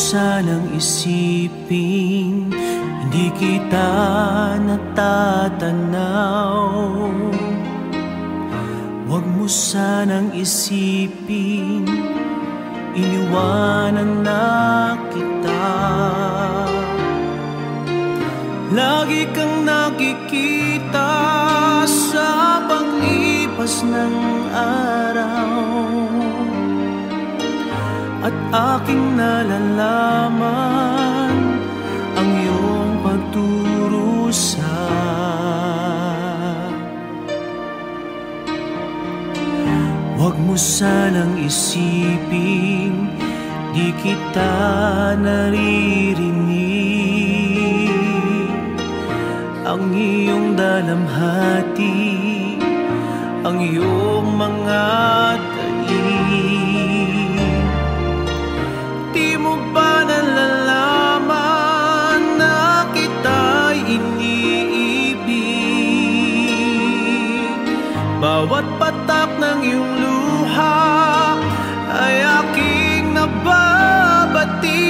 sanang isipin hindi kita natatanaw. Huwag mo sanang isipin iniwanan na kita. Lagi kang nakikita sa paglipas ng araw, at aking nalalaman ang iyong pagdurusa. Huwag mo sanang isipin di kita naririnig, ang iyong dalamhati, ang iyong mga taing. Di mo ba nalalaman na kita'y iniibig? Bawat patak ng iyong luha ay aking nababati.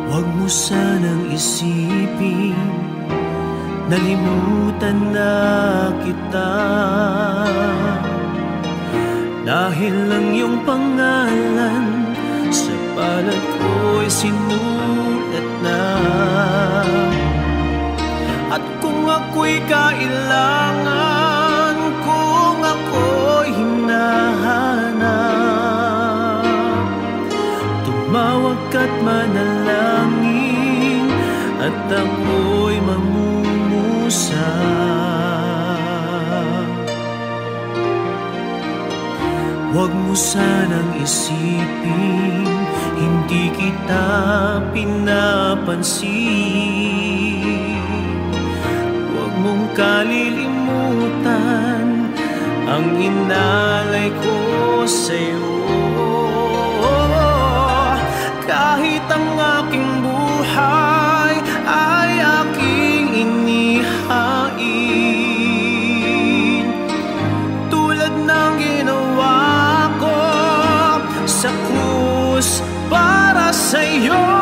Huwag mo sanang isipin nalimutan na kita, dahil ang iyong pangalan sa palad ko'y sinulat na. At kung ako'y kailangan, kung ako'y hinahanap, tumawag ka't manalangin at ako'y mamumusa. Huwag mo sanang isipin hindi kita pinapansin. Huwag mong kalilimutan ang inalay ko sa'yo. Kahit ang aking buhay ay aking inihain, tulad ng ginawa ko sa krus para sa'yo.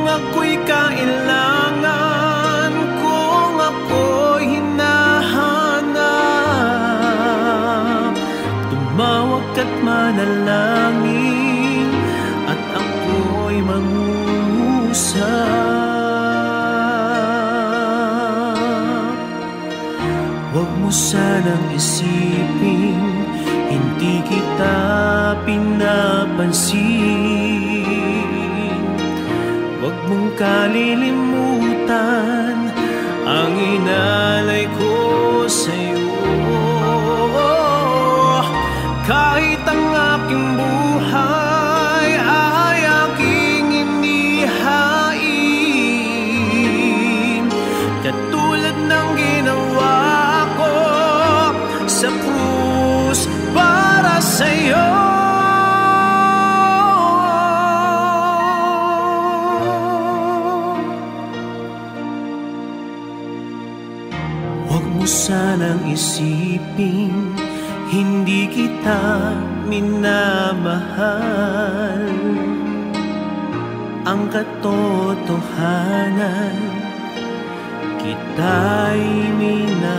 Ako'y kailangan, kung ako'y hinahanap, tumawag ka't manalangin at ako'y mangusap. Huwag mo sanang isipin hindi kita pinapansin. Huwag mong kalilimutan ang inalay ko sa'yo. Kahit ang aking buhay ay aking inihain, katulad ng ginawa ko sa krus para sa'yo. Huwag mo sanang isipin hindi kita minamahal. Ang katotohanan, kita'y minamahal.